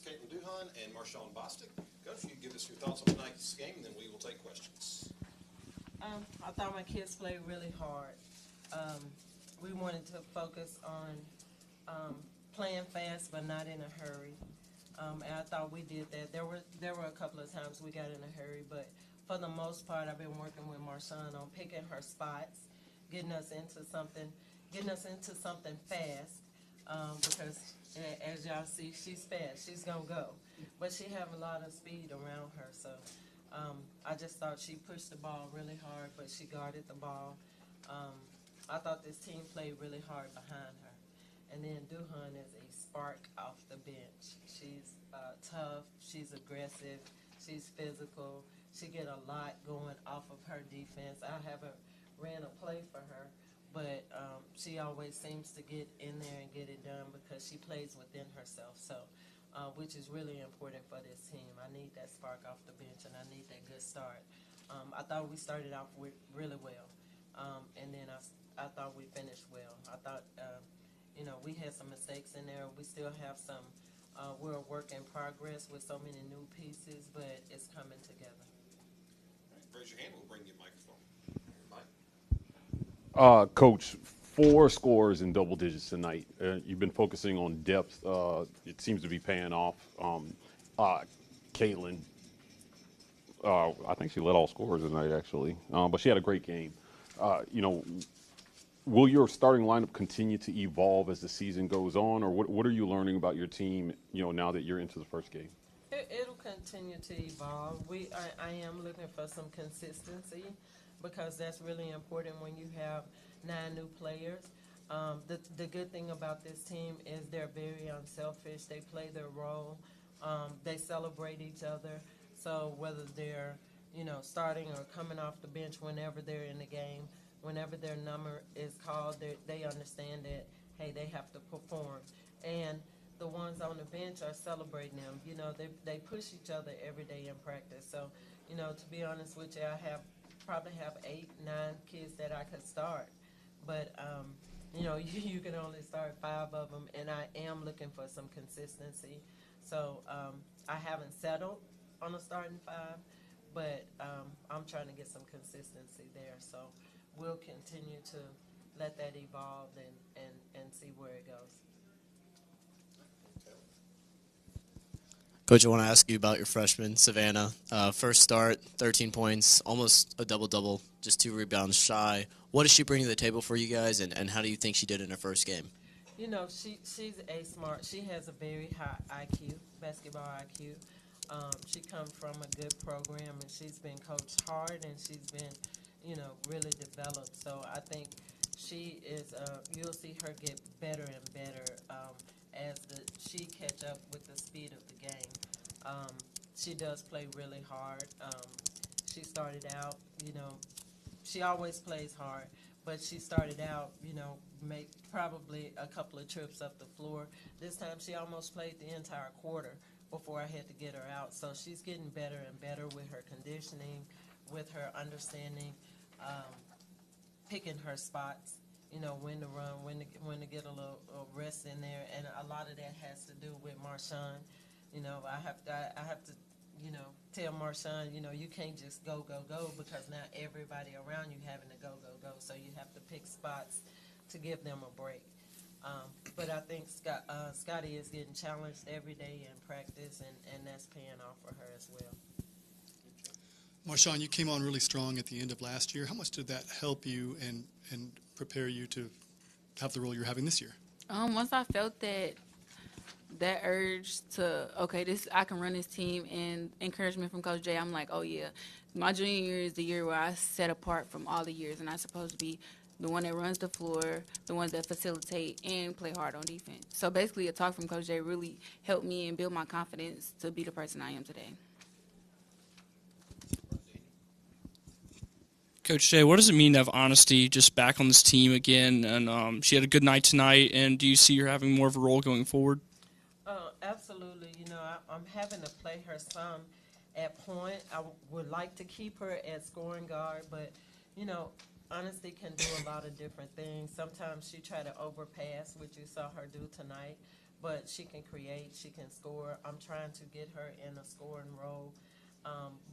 Caitlin Duhan and Marshawn Bostic. Coach, you give us your thoughts on tonight's game, and then we will take questions. I thought my kids played really hard. We wanted to focus on playing fast but not in a hurry. And I thought we did that. There were a couple of times we got in a hurry, but for the most part, I've been working with Marshawn on picking her spots, getting us into something fast. Because as y'all see, she's fast. She's gonna go, but she have a lot of speed around her. So I just thought she pushed the ball really hard, but she guarded the ball. I thought this team played really hard behind her. And then Duhan is a spark off the bench. She's tough. She's aggressive. She's physical. She get a lot going off of her defense. I haven't ran a play for her, but she always seems to get in there and get it done because she plays within herself. So, which is really important for this team. I need that spark off the bench, and I need that good start. I thought we started off really well, and then I thought we finished well. I thought, we had some mistakes in there. We still have some. We're a work in progress with so many new pieces, but it's coming together. All right, raise your hand. We'll bring you a microphone. Mike. Coach, 4 scores in double digits tonight. You've been focusing on depth. It seems to be paying off. Caitlin, I think she led all scorers tonight, actually, but she had a great game. Will your starting lineup continue to evolve as the season goes on, or what are you learning about your team, now that you're into the first game? It'll continue to evolve. I am looking for some consistency because that's really important when you have 9 new players. The good thing about this team is they're very unselfish. They play their role. They celebrate each other. So whether they're, starting or coming off the bench whenever they're in the game, whenever their number is called, they understand that, hey, they have to perform. And the ones on the bench are celebrating them. They push each other every day in practice. So, to be honest with you, I probably have 8, 9 kids that I could start. But, you can only start 5 of them, and I am looking for some consistency. So I haven't settled on a starting 5, but I'm trying to get some consistency there. So we'll continue to let that evolve and see where it goes. Coach, I want to ask you about your freshman, Savannah. First start, 13 points, almost a double-double, just 2 rebounds shy. What does she bring to the table for you guys, and how do you think she did in her first game? She's she has a very high IQ, basketball IQ. She comes from a good program, and she's been coached hard, and she's been, really developed. So I think she is, you'll see her get better and better as she catch up with the speed of the game. She does play really hard. She started out, she always plays hard, but she started out, make probably a couple of trips up the floor. This time she almost played the entire quarter before I had to get her out. So she's getting better and better with her conditioning, with her understanding, picking her spots, when to run, when to get a little rest in there. And a lot of that has to do with Marshawn. I have to tell Marshawn, you can't just go, because now everybody around you having to go. So you have to pick spots to give them a break. But I think Scotty is getting challenged every day in practice, and that's paying off for her as well. Marshawn, you came on really strong at the end of last year. How much did that help you and prepare you to have the role you're having this year? Once I felt that urge to, I can run this team, and encouragement from Coach Jay, I'm like, oh yeah, my junior year is the year where I set apart from all the years, and I'm supposed to be the one that runs the floor, the ones that facilitate and play hard on defense. So basically, a talk from Coach Jay really helped me and build my confidence to be the person I am today. Coach Jay, what does it mean to have Honesty just back on this team again? And she had a good night tonight, and do you see her having more of a role going forward? Absolutely. I'm having to play her some at point. I would like to keep her at scoring guard, but, Honesty can do a lot of different things. Sometimes she try to overpass, which you saw her do tonight, but she can create, she can score. I'm trying to get her in a scoring role,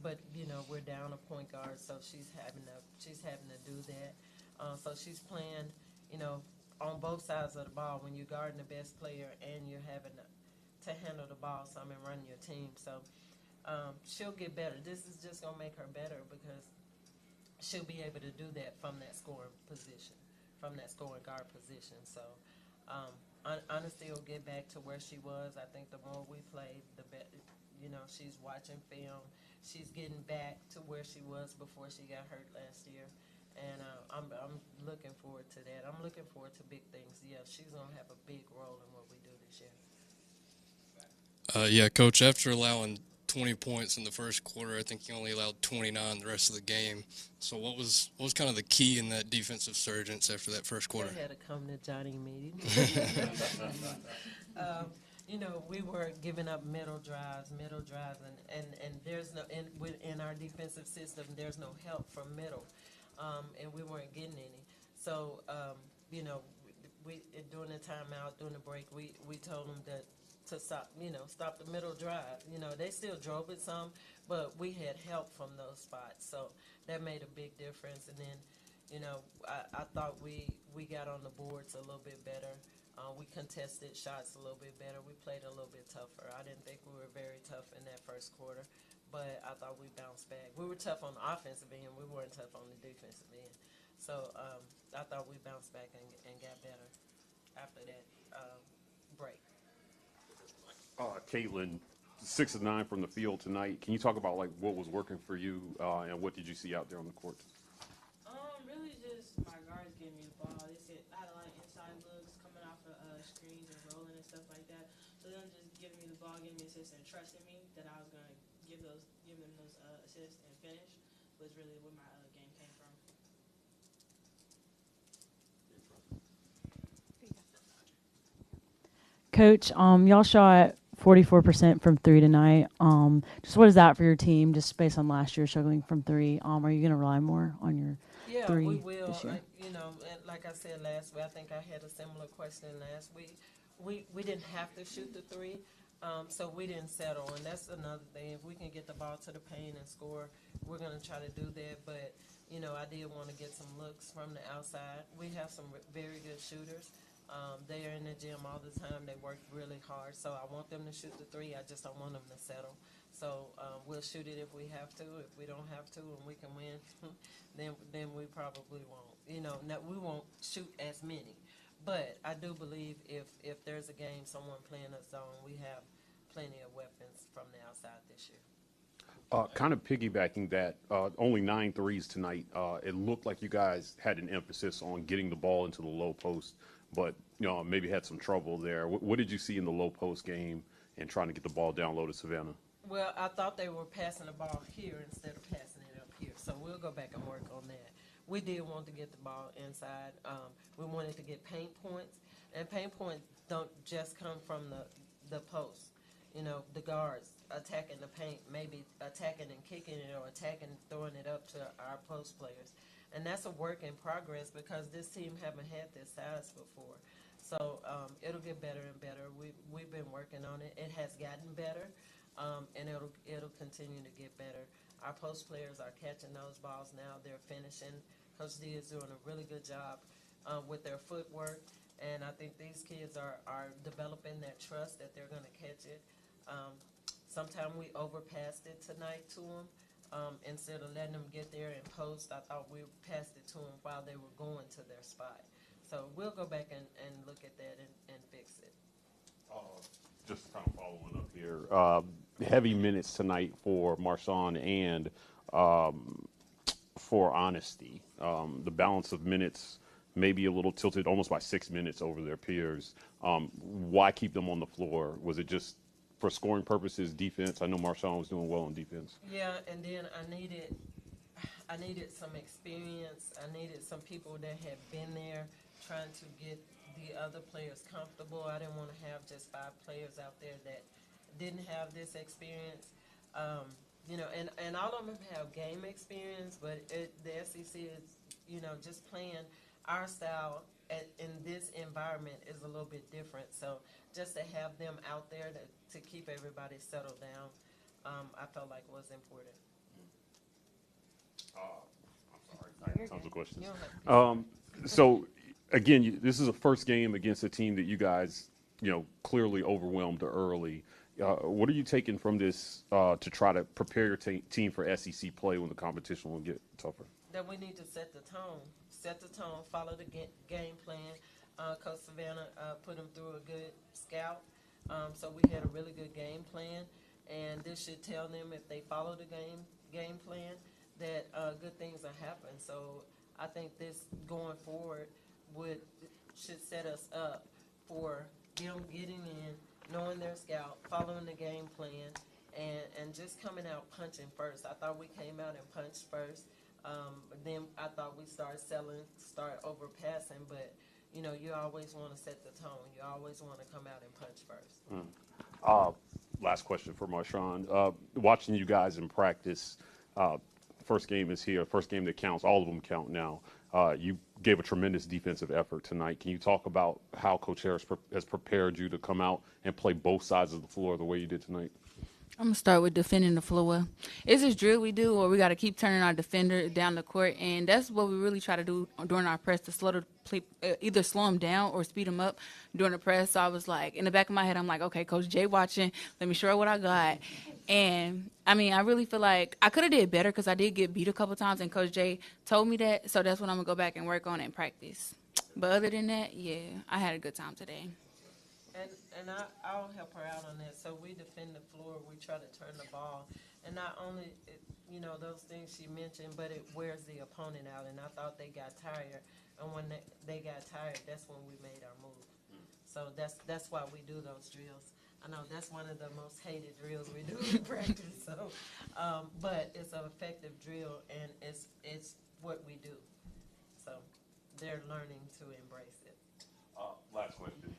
but we're down a point guard, so she's having to do that. So she's playing, on both sides of the ball when you're guarding the best player and you're having to handle the ball some and run your team. So she'll get better. This is just gonna make her better because she'll be able to do that from that scoring position, from that scoring guard position. So Honesty will get back to where she was. I think the more we play, the better. She's watching film. She's getting back to where she was before she got hurt last year. And I'm looking forward to that. I'm looking forward to big things. Yeah, she's going to have a big role in what we do this year. Yeah, Coach, after allowing 20 points in the first quarter, I think you only allowed 29 the rest of the game. So what was kind of the key in that defensive surge after that first quarter? I had to come to Johnnie meeting. We were giving up middle drives, and there's no in our defensive system. There's no help from middle, and we weren't getting any. So we during the timeout, during the break, we told them to stop the middle drive. They still drove it some, but we had help from those spots, so that made a big difference. And then, I thought we got on the boards a little bit better. We contested shots a little bit better. We played a little bit tougher. I didn't think we were very tough in that first quarter, but I thought we bounced back. We were tough on the offensive end. We weren't tough on the defensive end. So I thought we bounced back and got better after that break. Caitlin, 6 of 9 from the field tonight. Can you talk about what was working for you and what did you see out there on the court? Really just my guards giving me the ball. They said I had a lot of inside looks coming off of screens and rolling and stuff like that. So them just giving me the ball, giving me assists, and trusting me that I was gonna give them those assists and finish was really where my game came from. Coach, y'all shot 44% from 3 tonight. Just what is that for your team, just based on last year struggling from 3? Are you going to rely more on your 3 we will. this year? And like I said last week, I think I had a similar question last week. We didn't have to shoot the 3, so we didn't settle. And that's another thing. If we can get the ball to the paint and score, we're going to try to do that. But, I did want to get some looks from the outside. We have some very good shooters. They are in the gym all the time. They work really hard. So I want them to shoot the 3. I just don't want them to settle. So we'll shoot it if we have to. If we don't have to and we can win, then we probably won't. We won't shoot as many. But I do believe if there's a game, someone playing a zone, we have plenty of weapons from the outside this year. Kind of piggybacking that, only 9 threes tonight. It looked like you guys had an emphasis on getting the ball into the low post, but maybe had some trouble there. What did you see in the low post game and trying to get the ball down low to Savannah? Well, I thought they were passing the ball here instead of passing it up here, so we'll go back and work on that. We did want to get the ball inside. We wanted to get paint points, and paint points don't just come from the post. The guards attacking the paint, maybe attacking and kicking it or attacking and throwing it up to our post players. And that's a work in progress because this team haven't had this size before. So it'll get better and better. We've been working on it. It has gotten better, and it'll continue to get better. Our post players are catching those balls now. They're finishing. Coach D is doing a really good job with their footwork, and I think these kids are developing that trust that they're going to catch it. Sometimes we overpassed it tonight to them. Instead of letting them get there and post, I thought we passed it to them while they were going to their spot. So we'll go back and look at that and fix it. Just kind of following up here, heavy minutes tonight for Marshawn and for Honesty. The balance of minutes maybe a little tilted, almost by 6 minutes over their peers. Why keep them on the floor? Was it just for scoring purposes, defense? I know Marshawn was doing well on defense. Yeah, and then I needed some experience. I needed some people that had been there trying to get the other players comfortable. I didn't want to have just 5 players out there that didn't have this experience. And all of them have game experience, but the SEC is, just playing our style in this environment is a little bit different. So just to have them out there to keep everybody settled down, I felt like was important. I'm sorry, I have tons of questions. You don't have to. So, again, this is a first game against a team that you guys, clearly overwhelmed early. What are you taking from this to try to prepare your team for SEC play when the competition will get tougher? That we need to set the tone, follow the game plan. Coach Savannah put them through a good scout, so we had a really good game plan, and this should tell them if they follow the game plan that good things will happen. So I think this going forward should set us up for them getting in, knowing their scout, following the game plan, and just coming out punching first. I thought we came out and punched first. But then I thought we start overpassing, but you always want to set the tone. You always want to come out and punch first. Last question for Marshawn. Watching you guys in practice, first game is here, first game that counts. All of them count now. You gave a tremendous defensive effort tonight. Can you talk about how Coach Harris has prepared you to come out and play both sides of the floor the way you did tonight? I'm going to start with defending the floor. It's this drill we do where we got to keep turning our defender down the court, and that's what we really try to do during our press, to slow the play, either slow them down or speed them up during the press. So I was like, in the back of my head, I'm like, okay, Coach Jay watching, let me show her what I got. And, I really feel like I could have did better because I did get beat a couple times, and Coach Jay told me that, so that's what I'm going to go back and work on in practice. But other than that, yeah, I had a good time today. And I'll help her out on that. So we defend the floor. We try to turn the ball. And not only, those things she mentioned, but it wears the opponent out. And I thought they got tired. And when they got tired, that's when we made our move. So that's why we do those drills. I know that's one of the most hated drills we do in practice. So, but it's an effective drill, and it's what we do. So they're learning to embrace it. Last question.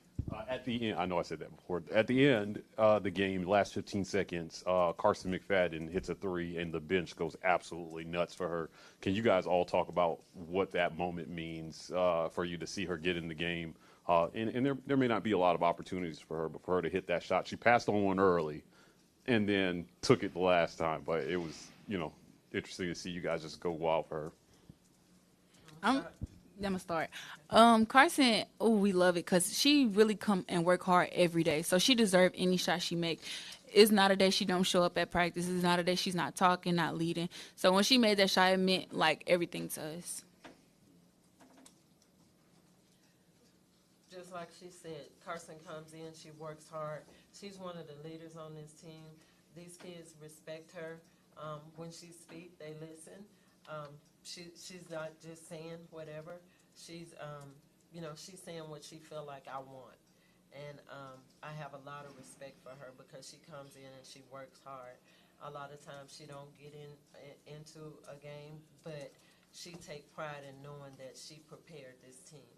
At the end, I know I said that before. At the end, the game, last 15 seconds, Carson McAfee hits a three, and the bench goes absolutely nuts for her. Can you guys all talk about what that moment means for you to see her get in the game? And there may not be a lot of opportunities for her, but for her to hit that shot, she passed on one early, and then took it the last time. But it was, interesting to see you guys just go wild for her. I'm going to start. Carson, we love it because she really come and work hard every day. So she deserves any shot she make. It's not a day she don't show up at practice. It's not a day she's not talking, not leading. So when she made that shot, it meant like everything to us. Just like she said, Carson comes in, she works hard. She's one of the leaders on this team. These kids respect her. When she speaks, they listen. She's not just saying whatever. She's, she's saying what she feel like I want. And I have a lot of respect for her because she comes in and she works hard. A lot of times she don't get into a game, but she take pride in knowing that she prepared this team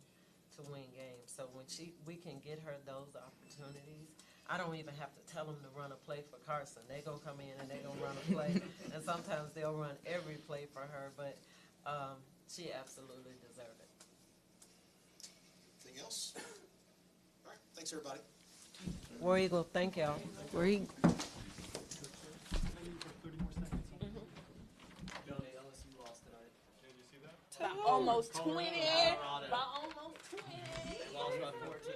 to win games. So when we can get her those opportunities, I don't even have to tell them to run a play for Carson. They're going to come in and they're going to run a play. And sometimes they'll run every play for her, but she absolutely deserved it. Anything else? All right. Thanks, everybody. War Eagle, thank y'all. War Eagle. By almost 20. By almost 20. They lost by 14.